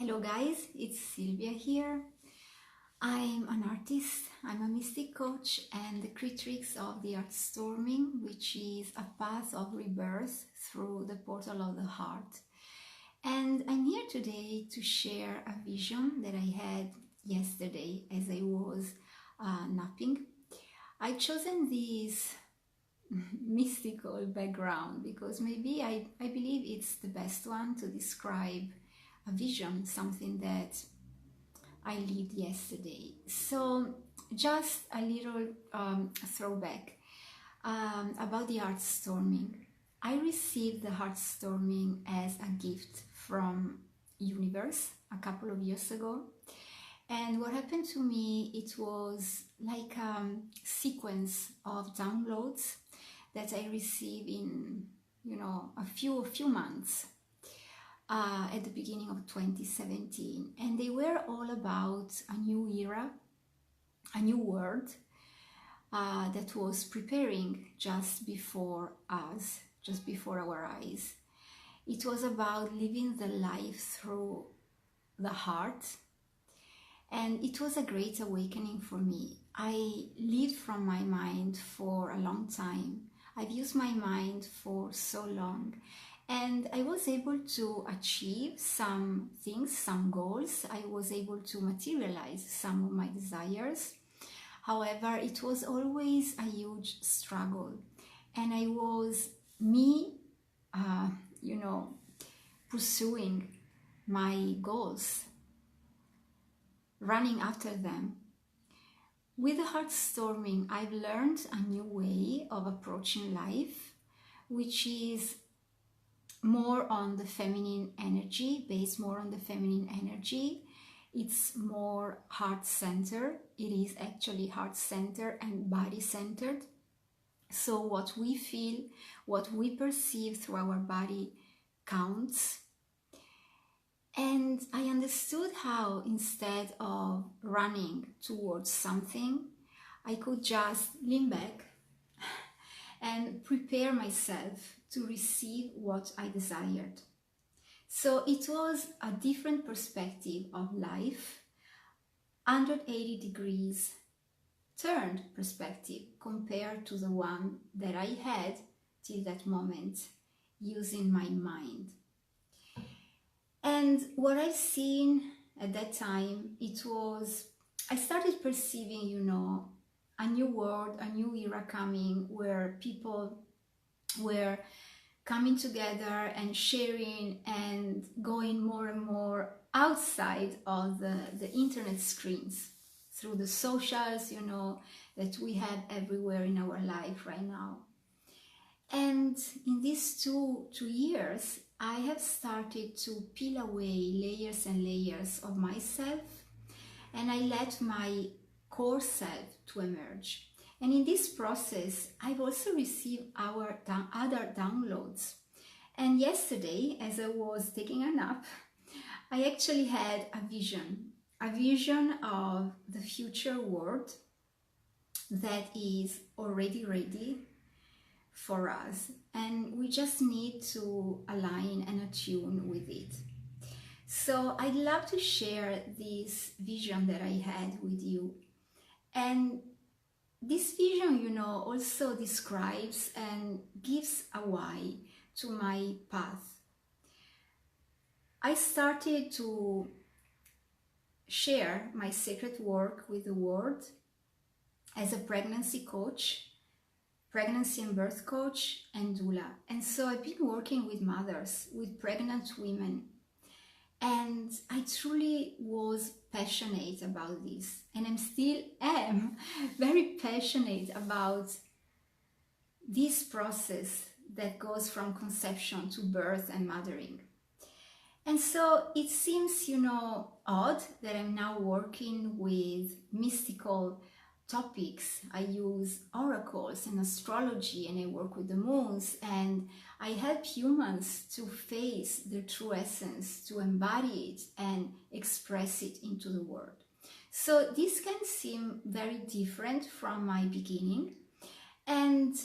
Hello guys, it's Sylvia here. I'm an artist, I'm a mystic coach and the creatrix of the Heartstorming, which is a path of rebirth through the portal of the heart. And I'm here today to share a vision that I had yesterday as I was napping. I've chosen this mystical background because maybe I believe it's the best one to describe a vision, something that I lived yesterday. So just a little throwback about the Heartstorming. I received the Heartstorming as a gift from universe a couple of years ago. And what happened to me, it was like a sequence of downloads that I received in, a few months. At the beginning of 2017, and they were all about a new era, a new world that was preparing just before us, just before our eyes. It was about living the life through the heart, and it was a great awakening for me. I lived from my mind for a long time. I've used my mind for so long. And I was able to achieve some things, some goals. I was able to materialize some of my desires. However, it was always a huge struggle. And I was pursuing my goals, running after them. With the Heartstorming, I've learned a new way of approaching life, which is more on the feminine energy, based more on the feminine energy. It's more heart-centered. It is actually heart-centered and body-centered. So what we feel, what we perceive through our body counts. And I understood how instead of running towards something, I could just lean back and prepare myself to receive what I desired. So it was a different perspective of life, 180 degrees turned perspective compared to the one that I had till that moment using my mind. And what I've seen at that time, I started perceiving, a new world, a new era coming where people were coming together and sharing and going more and more outside of the internet screens through the socials, that we have everywhere in our life right now. And in these two years, I have started to peel away layers and layers of myself, and I let my core self to emerge. And in this process, I've also received other downloads. And yesterday, as I was taking a nap, I actually had a vision of the future world that is already ready for us. And we just need to align and attune with it. So I'd love to share this vision that I had with you. And this vision, also describes and gives a why to my path. I started to share my sacred work with the world as a pregnancy coach, pregnancy and birth coach, and doula. And so I've been working with mothers, with pregnant women. And I truly was passionate about this, and I still am very passionate about this process that goes from conception to birth and mothering. And so it seems, odd that I'm now working with mystical topics. I use oracles and astrology, and I work with the moons, and I help humans to face their true essence, to embody it and express it into the world. So this can seem very different from my beginning, and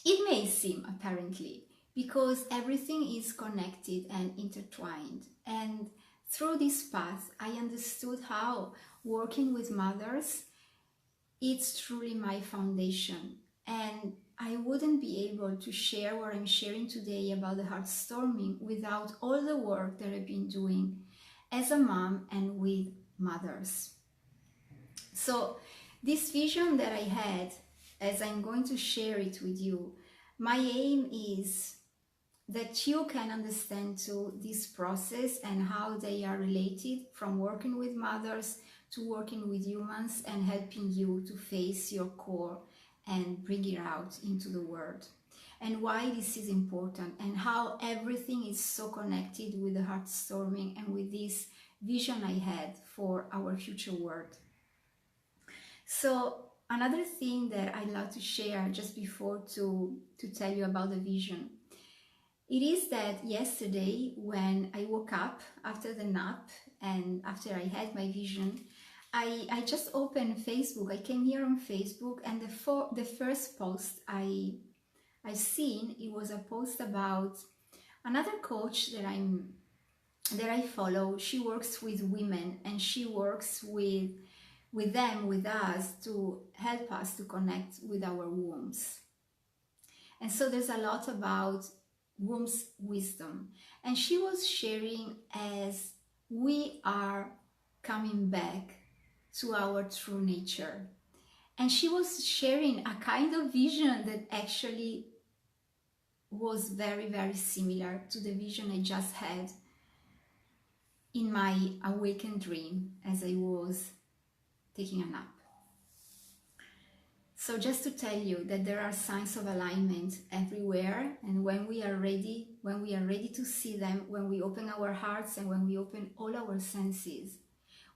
it may seem apparently, because everything is connected and intertwined. And through this path, I understood how working with mothers, it's truly my foundation. And I wouldn't be able to share what I'm sharing today about the Heartstorming without all the work that I've been doing as a mom and with mothers. So this vision that I had, as I'm going to share it with you, my aim is that you can understand too this process and how they are related, from working with mothers to working with humans and helping you to face your core and bring it out into the world, and why this is important and how everything is so connected with the Heartstorming and with this vision I had for our future world. So another thing that I'd love to share just before to tell you about the vision, it is that yesterday when I woke up after the nap and after I had my vision, I just opened Facebook. I came here on Facebook, and the first post I've seen, it was a post about another coach that I follow. She works with women, and she works with them, with us, to help us to connect with our wombs. And so there's a lot about womb's wisdom, and she was sharing as we are coming back to our true nature, and she was sharing a kind of vision that actually was very, very similar to the vision I just had in my awakened dream as I was taking a nap. So just to tell you that there are signs of alignment everywhere, and when we are ready to see them, when we open our hearts and when we open all our senses,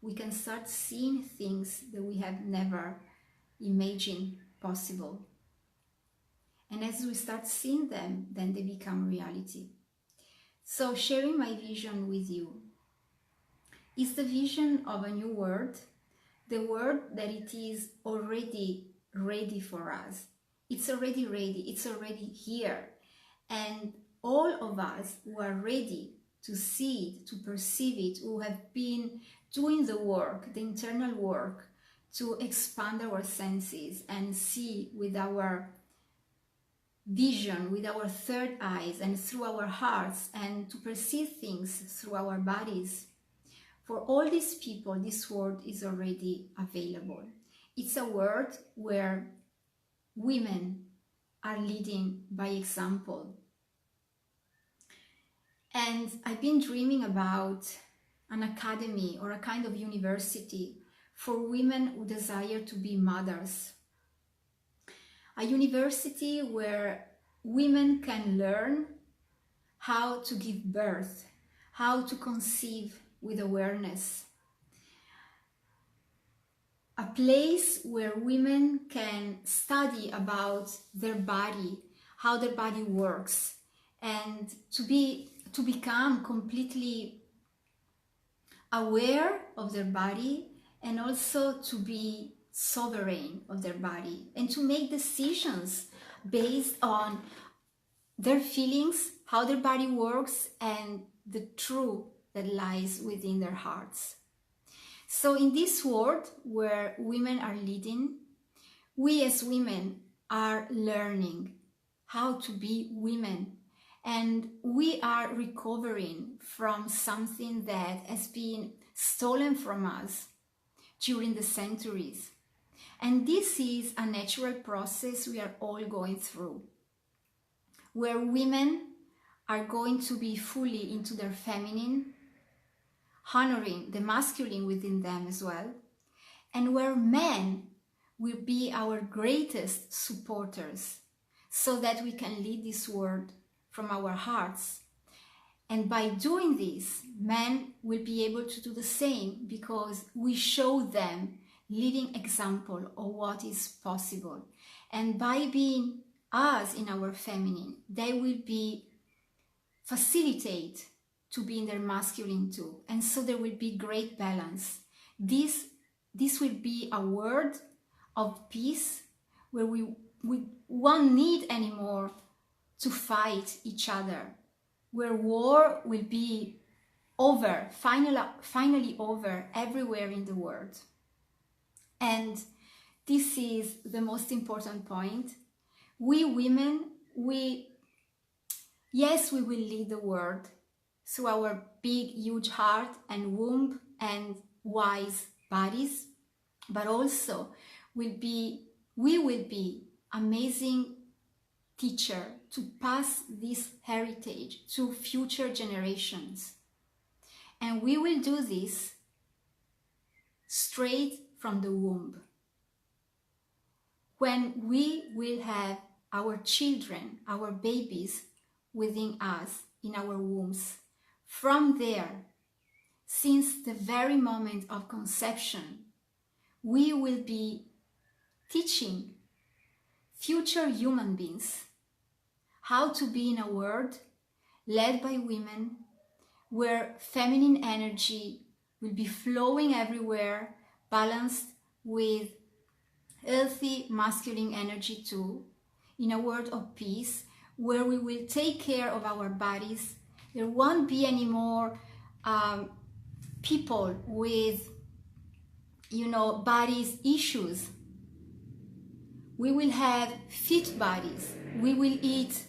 we can start seeing things that we have never imagined possible. And as we start seeing them, then they become reality. So sharing my vision with you is the vision of a new world, the world that it is already ready for us. It's already ready, it's already here. And all of us who are ready to see it, to perceive it, who have been doing the work, the internal work, to expand our senses and see with our vision, with our third eyes and through our hearts, and to perceive things through our bodies. For all these people, this world is already available. It's a world where women are leading by example. And I've been dreaming about an academy or a kind of university for women who desire to be mothers. A university where women can learn how to give birth, how to conceive with awareness. A place where women can study about their body, how their body works, and to become completely aware of their body, and also to be sovereign of their body and to make decisions based on their feelings, how their body works, and the truth that lies within their hearts. So in this world where women are leading, we as women are learning how to be women, and we are recovering from something that has been stolen from us during the centuries. And this is a natural process we are all going through, where women are going to be fully into their feminine, honoring the masculine within them as well, and where men will be our greatest supporters so that we can lead this world from our hearts. And by doing this, men will be able to do the same, because we show them living example of what is possible. And by being us in our feminine, they will be facilitate to be in their masculine too. And so there will be great balance. This will be a world of peace, where we won't need anymore to fight each other, where war will be finally over everywhere in the world. And this is the most important point. We women, yes, we will lead the world through our big, huge heart and womb and wise bodies, but also we will be amazing teacher to pass this heritage to future generations. And we will do this straight from the womb. When we will have our children, our babies within us, in our wombs, from there, since the very moment of conception, we will be teaching future human beings how to be in a world led by women, where feminine energy will be flowing everywhere, balanced with healthy masculine energy too, in a world of peace, where we will take care of our bodies. There won't be any more people with, bodies issues. We will have fit bodies. We will eat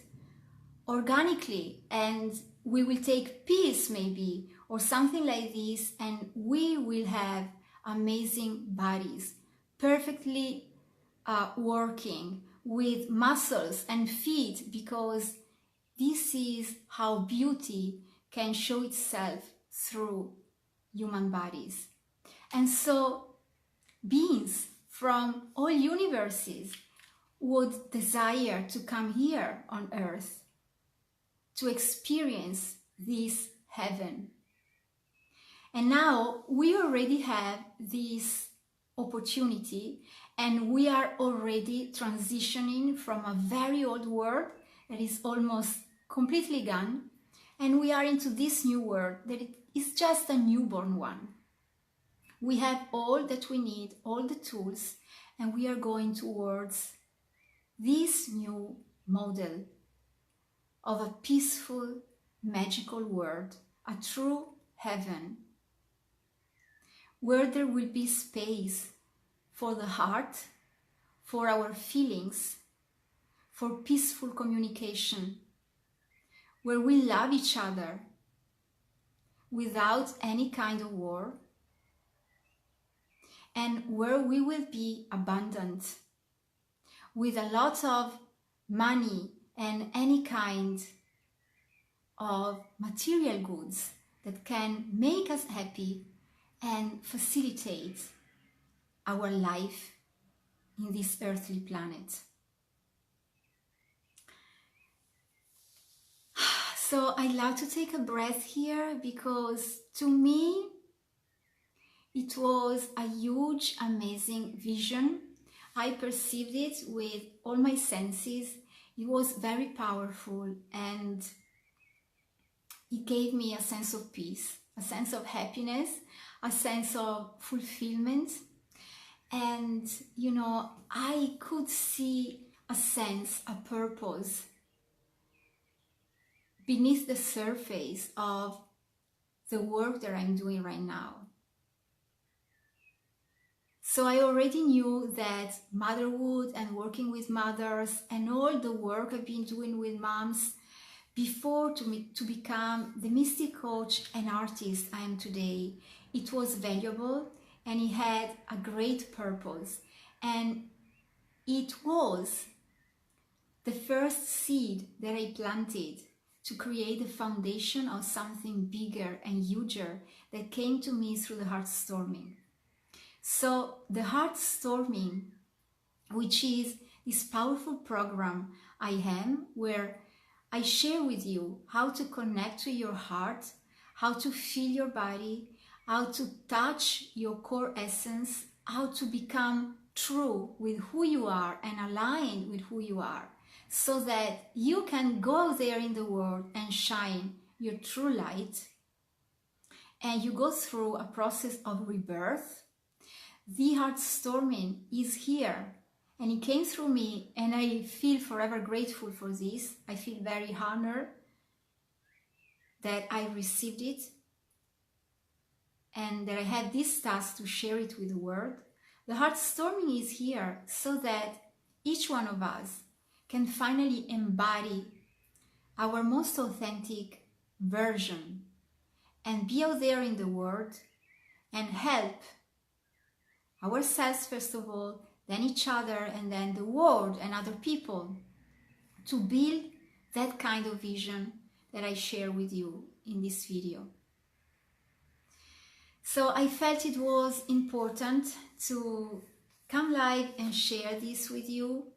organically, and we will take pills maybe, or something like this, and we will have amazing bodies, perfectly working with muscles and feet, because this is how beauty can show itself through human bodies. And so beings from all universes would desire to come here on earth to experience this heaven. And now we already have this opportunity, and we are already transitioning from a very old world that is almost completely gone, and we are into this new world that is just a newborn one. We have all that we need, all the tools, and we are going towards this new model of a peaceful, magical world, a true heaven, where there will be space for the heart, for our feelings, for peaceful communication, where we love each other without any kind of war, and where we will be abundant with a lot of money and any kind of material goods that can make us happy and facilitate our life in this earthly planet. So I love to take a breath here, because to me it was a huge, amazing vision. I perceived it with all my senses. It was very powerful, and it gave me a sense of peace, a sense of happiness, a sense of fulfillment. And, I could see a sense, a purpose beneath the surface of the work that I'm doing right now. So I already knew that motherhood and working with mothers and all the work I've been doing with moms before to become the mystic coach and artist I am today, it was valuable, and it had a great purpose. And it was the first seed that I planted to create the foundation of something bigger and huger that came to me through the Heartstorming. So the Heartstorming, which is this powerful program I am, where I share with you how to connect to your heart, how to feel your body, how to touch your core essence, how to become true with who you are and aligned with who you are, so that you can go out there in the world and shine your true light. And you go through a process of rebirth. The Heartstorming is here, and it came through me, and I feel forever grateful for this. I feel very honored that I received it, and that I had this task to share it with the world. The Heartstorming is here so that each one of us can finally embody our most authentic version and be out there in the world and help ourselves first of all, then each other, and then the world and other people to build that kind of vision that I share with you in this video. So I felt it was important to come live and share this with you.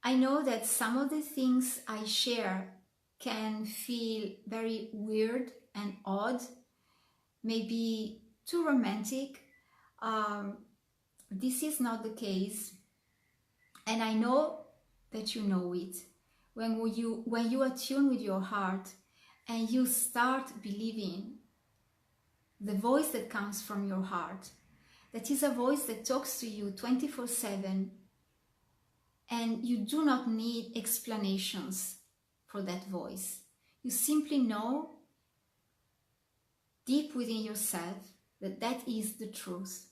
I know that some of the things I share can feel very weird and odd, maybe too romantic. This is not the case, and I know that you know it. When you attune with your heart and you start believing the voice that comes from your heart, that is a voice that talks to you 24/7, and you do not need explanations for that voice. You simply know deep within yourself that that is the truth.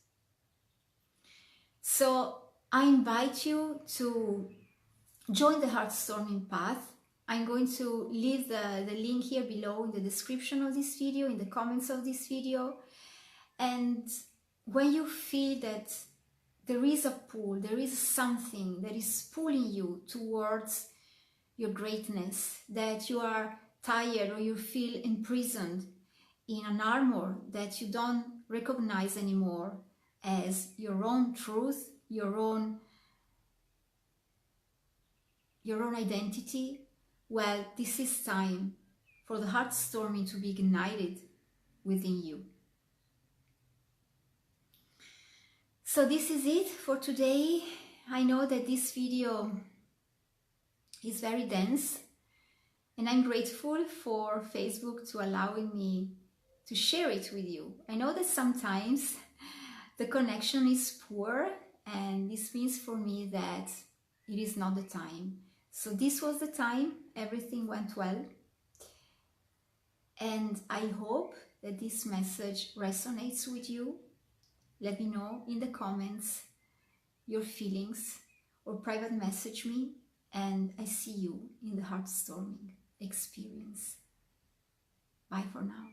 So I invite you to join the Heartstorming path. I'm going to leave the link here below in the description of this video, in the comments of this video. And when you feel that there is a pull, there is something that is pulling you towards your greatness, that you are tired or you feel imprisoned in an armor that you don't recognize anymore as your own truth, your own identity, well, this is time for the Heartstorming to be ignited within you. So this is it for today. I know that this video is very dense, and I'm grateful for Facebook to allowing me to share it with you. I know that sometimes the connection is poor, and this means for me that it is not the time. So this was the time, everything went well, and I hope that this message resonates with you. Let me know in the comments your feelings or private message me, and I see you in the Heartstorming experience. Bye for now.